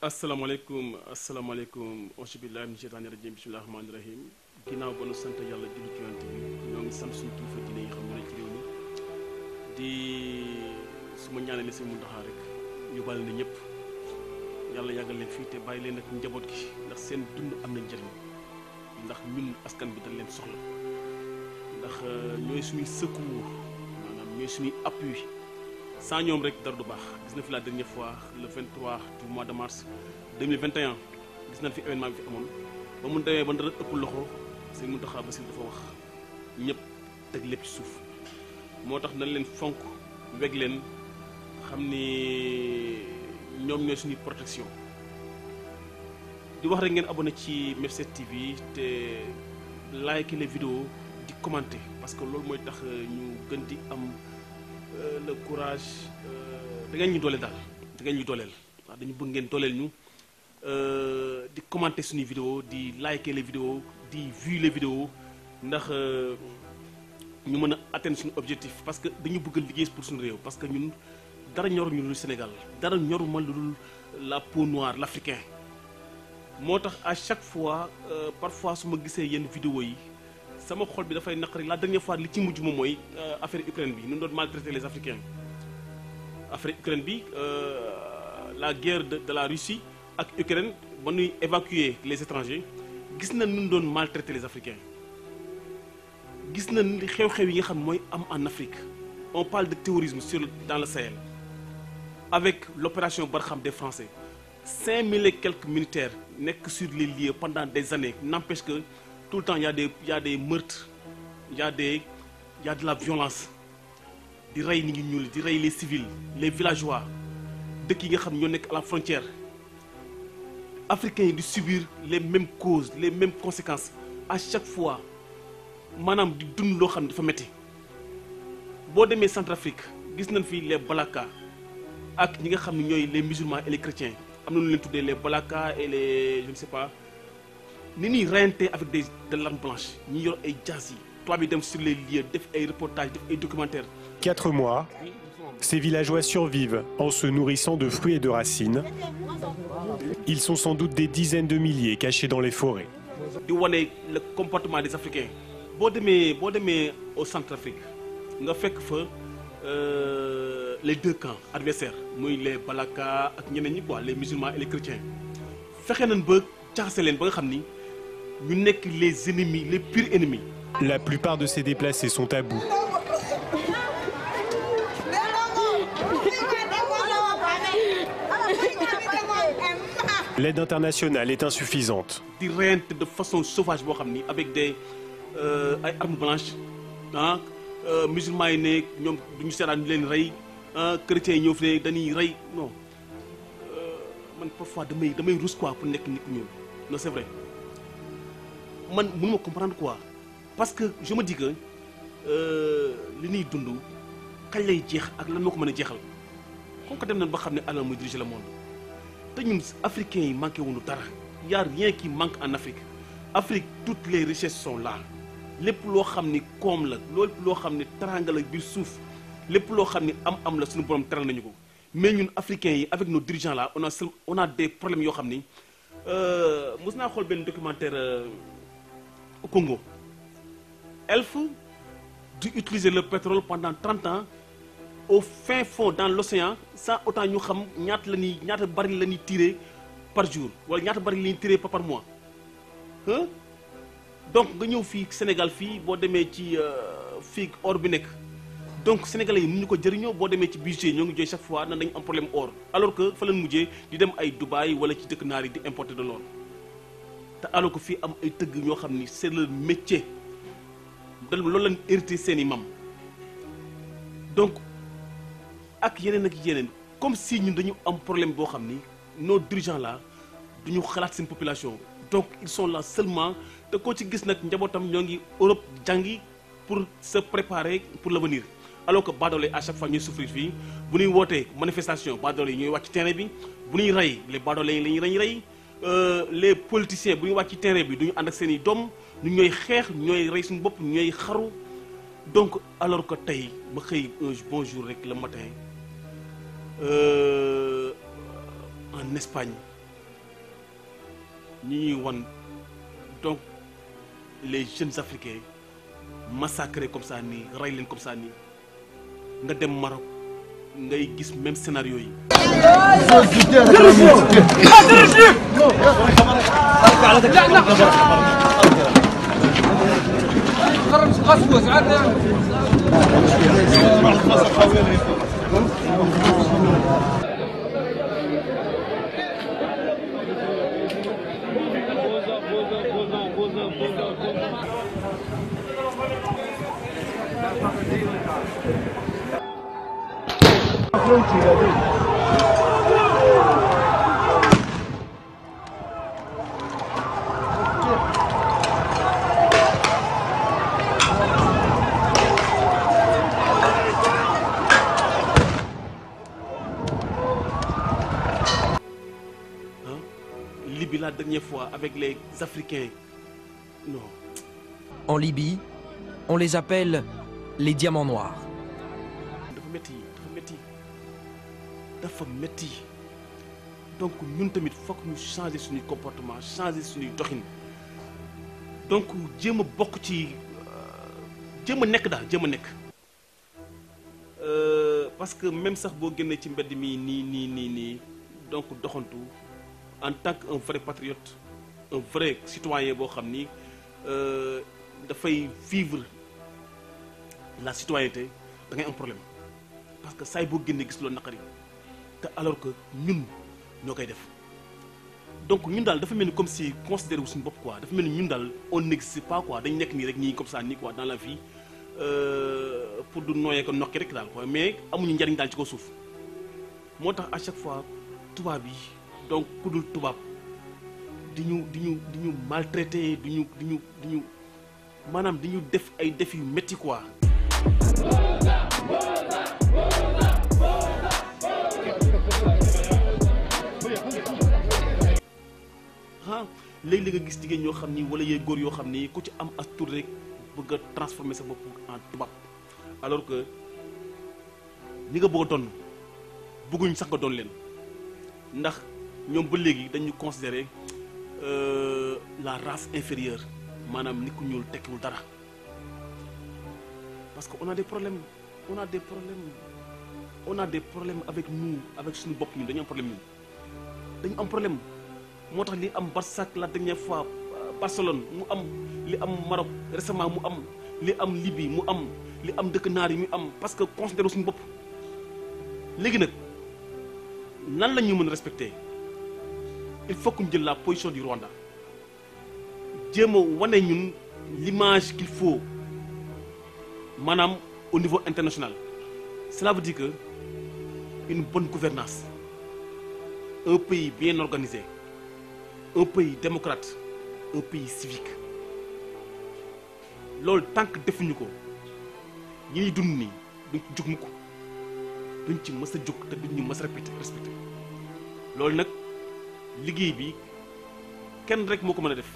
asalaamaaleykum auzu billaahi mina sheytaani rajiim bismillaahi rahmaani rahiim ginnaaw ba nu sant yàlla julli ci yonent bi ñoo ngi sant suñu kilifa diine yi xam ne ci réew mi di su ma ñaanalee seen Muntaxa rek yóbbaale na ñëpp yàlla yàggal leen fii te bàyyi leen ak njaboot gi ndax seen dund am na njëriñ ndax ñun askan bi dañ leen soxla ndax ñooy suñuy secours maanaam ñooy suñuy appui sans ñoom rek dara du baax gis na fi la dernière fois le 23 du mois de mars 2021 gis nañ fi événement bi fi amoon ba mu demee ba dara ëpp loxo sëñ Mountakha Bassirou dafa wax ñëpp teg lépp ci suuf moo tax nañ leen fonk weg leen xam ni ñoom ñooy suñuy protection di wax rek ngeen abonné ci MEF7 TV te like les vidéos di commenter parce que loolu mooy tax ñu gën di am le courage da ngeen ñu dooleel daal da ngeen ñu dooleel waaw dañu bëgg ngeen dooleel ñu di commenter suñuy vidéo di liker les vidéos di view les vidéos ndax ñu mën a atteindre suñu objectif parce que dañu bëgg a liggéey pour suñu réew parce que ñun dara ñoruñu lu Sénégal dara ñoruma lu dul la peau noire l'africain moo tax à chaque fois parfois su ma gisee yenn vidéo yi sama xol bi dafay naqari la dernière fois li ci mujj moom mooy affaire Ukraine bi ñu doon maltraiter les Africains affaire Ukraine bi la guerre de la Russie ak Ukraine ba ñuy évacuer les étrangers gis nañ ñu doon maltraiter les Africains gis nañ li xew-xew yi nga xam mooy am en Afrique on parle de terrorisme dans le Sahel avec l'opération Barkhane des Français 5000 et quelques militaires nekk sur les lieux pendant des années n'empêche que tout le temps il y a des meurtres il y a de la violence di rey nit ñi ñuul di rey les civils les villageois dëkk yi nga xam ñoo nekk à la frontière africains yi di subir les mêmes causes les mêmes conséquences à chaque fois maanaam di dund loo xam ne dafa métti boo demee Centrafrique gis nañ fi les Balaka ak ñi nga xam ne ñooy les musulmans et les chrétiens am na lu leen tuddee les Balaka et les je ne sais pas ni ñuy reyante avec de l'arme blanche ñi yor ay jaas yi tubaab yi dem sur les lieux def ay reportages def ay documentaires. 4 mois, ces villageois survivent en se nourrissant de fruits et de racines. Ils sont sans doute des dizaines de milliers cachés dans les forêts. di wane le comportement des Africains boo demee au Centrafrique nga fekk fa les deux camps adversaires muy les Balaka ak ñeneen ñi quoi les musulmans et les chrétiens fexe nañ ba jaxase leen ba nga xam ni ñu nekk les ennemis les purs ennemis. La plupart de ces déplacés sont à bout. L'aide internationale est insuffisante. di reyante de façon sauvage boo xam ni avec des ay armes blanches ah musulmans yi ne ñoom duñu seetaan ñu leen rey chrétiens yi ñëw fi ne dañuy rey non man parfois damay rus quoi pour nekk nit ku ñuul non c'est vrai man mënuma comprendre quoi parce que je me dis que li ñuy dund kañ lay jeex ak lan moo ko mën a jeexal comme que dem nañ ba xam ne alal muy diriger le monde te ñun africains yi manqué wuñu dara y a rien qui manque en Afrique Afrique toutes les richesses sont là lépp loo xam ni koom la lépp loo xam ni taranga la biir suuf lépp loo xam ni am la suñu borom teral nañu ko mais ñun africains yi avec nos dirigeants là on a des problèmes yoo xam ni mos naa xool benn documentaire au Congo Elf di utiliser le pétrole pendant 30 ans au fin fond dans l'océan sans autant ñu xam ñaata baril la ñuy tirer par jour wala ñaata baril la ñuy tirer par mois donc nga ñëw fii Sénégal fii boo demee ci fii or bi nekk donc sénégalais yi nu ñu ko jëriñoo boo demee ci budget ñoo ngi jooy chaque fois nan dañu am problème or alors que fa leen mujjee di dem ay Dubaï wala ci dëkk naar yi di importer de l'or te alors que fii am ay tëgg ñoo xam ni c'est le métier loolu lañ hérité seen i mam donc ak yeneen comme si ñun dañu am problème boo xam ni nos dirigeants là duñu xalaat seen population donc ils sont là seulement te koo ci gis nag njabootam ñoo ngi Europe jàngi pour se préparer pour l'avenir alors que baadoole à chaque fois ñuy souffrir fii bu ñuy wootee manifestation baadoole yi ñooy wàcc terrain bi bu ñuy rey les baadoole yi lañuy rey les politiciens bu ñuy wàcc ci terrain bi duñu ànd ak seen i doom ñu ñooy xeex ñooy rey suñu bopp ñooy xaru donc alors que tey ma xëy un bon jour rek le matin en Espagne ñi ñuy wan donc les jeunes africains massacrés comme ça nii rey leen comme ça nii nga dem Maroc ngay gis même scénario yi. Libye la dernière fois avec les Africains, non. En Libye, on les appelle les diamants noirs. dafa métti donc ñun tamit fokk ñu changer suñuy comportement changer suñuy doxin donc jéem a bokk ci jéem a nekk daal jéem a nekk parce que même sax boo génnee ci mbedd mi nii donc doxantu en tant que un vrai patriote un vrai citoyen boo xam ni dafay vivre la citoyenneté da ngay am problème parce que saa yi boo génnee gis loolu naqari te alors que ñun ñoo koy def donc ñun daal dafa mel ni comme si considéré wu suñu bopp quoi dafa mel ni ñun daal on n'existe pas quoi dañ nekk nii rek ñii comme ça nii quoi dans la vie pour du nooyee ko nokki rek daal quoi mais amuñu njariñ daal ci ko suuf moo tax à chaque fois tubaab yi donc ku dul tubaab di ñu maltraité di ñu maanaam di ñu def ay def yu métti quoi. léegi-léeg nga gis jigéen ñoo xam ni wala yee góor yoo xam ni ku ci am as tur rek bëgg a transformer sa bopp en tubaab alors que ñi nga bëgg a doon bëgguñ sax nga doon leen ndax ñoom ba léegi dañu considérer la race inférieure maanaam nit ku ñuul tekkiwul dara parce que on a des problèmes avec nous avec suñu bopp ñun dañu am problème moo tax li am Barça la dernière fois Barcelone mu am li am Maroc récemment mu am li am Libye mu am li am dëkk naar yi mu am parce que considéré suñu bopp léegi nag nan la ñu mën a respecter il faut que ñu jël la position du Rwanda jéem a wane ñun l'image qu'il faut maanaam au niveau international cela veut dire que une bonne gouvernance un pays bien organisé un pays démocrate un pays civique loolu tant que defuñu ko ñi ñuy dund nii duñ ci jug mukk duñ ci mës a jug te duñ ñu mës a respecté loolu nag liggéey bi kenn rek moo ko mën a def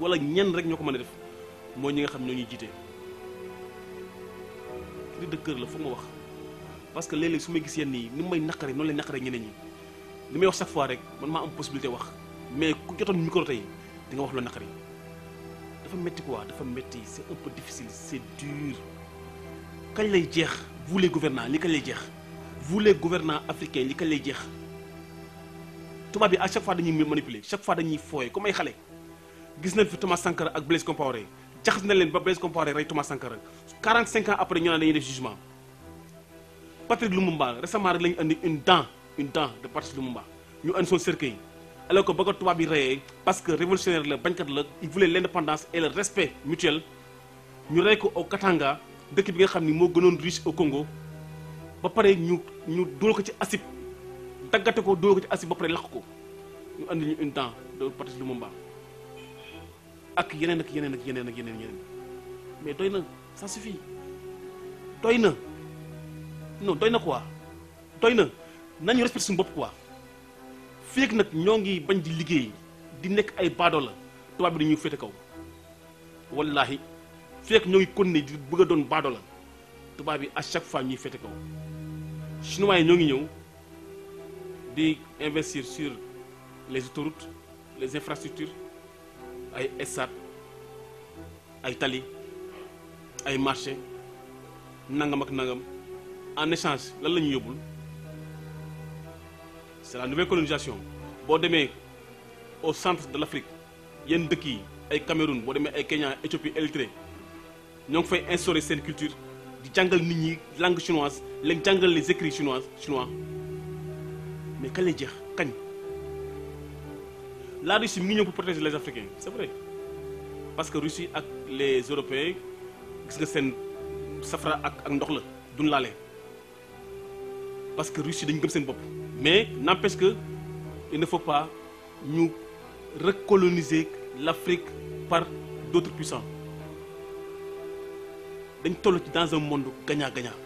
wala ñenn rek ñoo ko mën a def mooy ñi nga xam ñoo ñuy jiite cri de cœur la foog ma wax parce que léeg-léeg su may gis yenn yi ni may naqare noonu lay naqare ñeneen ñi li may wax chaque fois rek man maa am possibilité wax mais ku jotoon micro tey di nga wax lu naqari dafa métti quoi dafa métti c'est un peu difficile c'est dur kañ lay jeex vous les gouvernants li kañ lay jeex vous les gouvernants africains li kañ lay jeex tubaab bi à chaque fois dañuy manipuler chaque fois dañuy fooye comme ay xale gis nañ fi Thomas Sankara ak Blaise Compaoré jaxas na leen ba Blaise Compaoré rey Thomas Sankara 45 ans après ñu naan dañuy def jugement Patrice Lumumba récemment rek lañu andi une dent de Patrice Lumumba ñu andi son cercueil alors que ba ko tubaab bi reyee parce que révolutionnaire la bañkat la il voulait l'indépendance et le respect mutuel ñu rey ko au Katanga dëkk bi nga xam ni moo gënoon riche au Congo ba pare ñu dóor ko ci acide daggate ko dóor ko ci acide ba pare lakk ko ñu andi ñu une dent de Patrice Lumumba ak yeneen mais doy na ça suffit doy na non doy na quoi doy na nañu respecté suñu bopp quoi fii ak nag ñoo ngi bañ di liggéey di nekk ay baadoo la tubaab bi dañuy féete kaw wallaahi fii ak ñoo ngi continuer di bëgg a doon baadoo la tubaab bi à chaque fois ñuy féete kaw chinois yi ñoo ngi ñëw di investir sur les autoroutes les infrastructures ay stade ay tali ay marché nangam ak nangam en échange lan la ñuy yóbbul c'est la nouvelle colonisation boo demee au centre de l'Afrique yenn dëkk yi ay Cameroun boo demee ay Kenya Éthiopie Érythrée ñoo ngi fay instaurer seen culture di jàngal nit ñi langue chinoise leen jàngal les écrits chinois mais kañ lay jeex kañ la Russie mi ngi ñëw pour protéger les Africains c'est vrai parce que Russie ak les Européens gis nga seen safara ak ndox la duñ laale parce que Russie dañu gëm seen bopp mais n'empêche que il ne faut pas ñu recoloniser l'Afrique par d'autres puissants dañ toll ci dans un monde gagnant-gagnant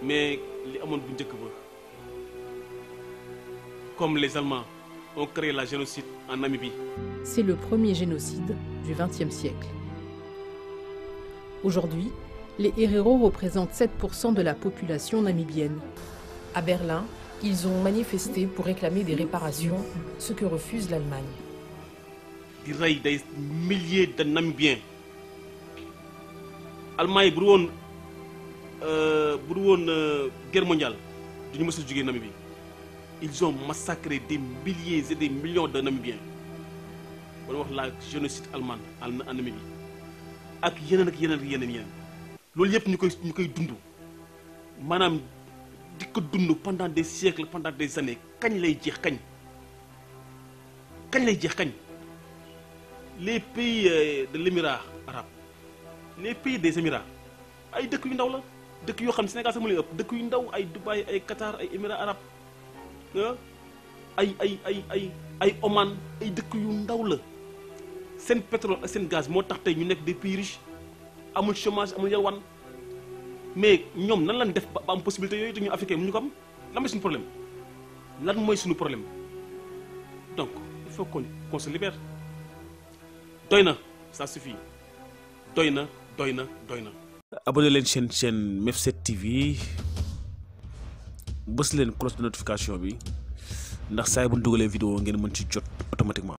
mais li amoon bu njëkk ba comme les Allemands ont créé la génocide en Namibie. C'est le premier génocide du XXe siècle. Aujourd'hui, les héréros représentent 7% de la population namibienne. À Berlin, ils ont manifesté pour réclamer des réparations, ce que refuse l'Allemagne. di rey des milliers de Namibiens Allemagne bu du woon guerre mondiale duñu mës a jógee Namibie ils ont massacré des milliers et des millions de Namibiens wala wax la génocide allemand en Namibie ak yeneen loolu yëpp ñu koy dund maanaam di ko dund pendant des siècles pendant des années kañ lay jeex kañ lay jeex kañ les pays de l'émirat arabe les pays des émirats ay dëkk yu ndaw la dëkk yoo xam ne Sénégal sax mu leen ëpp dëkk yu ndaw ay Dubaï ay Qatar ay émirats arabes ay Oman ay dëkk yu ndaw la seen pétrole ak seen gaz moo tax tey ñu nekk des pays riches amul chômage amul yalwaan mais ñoom nan lañ def ba am possibilité yooyu te ñu africain mu ñu ko am lan mooy suñu problème lan mooy suñu problème donc il faut qu'on se libère doy na ça suffit doy na. abonné leen chaîne MEF7 TV bës leen cloche de notification bi ndax saa yi bu ñu dugalee vidéo ngeen mën ci jot automatiquement.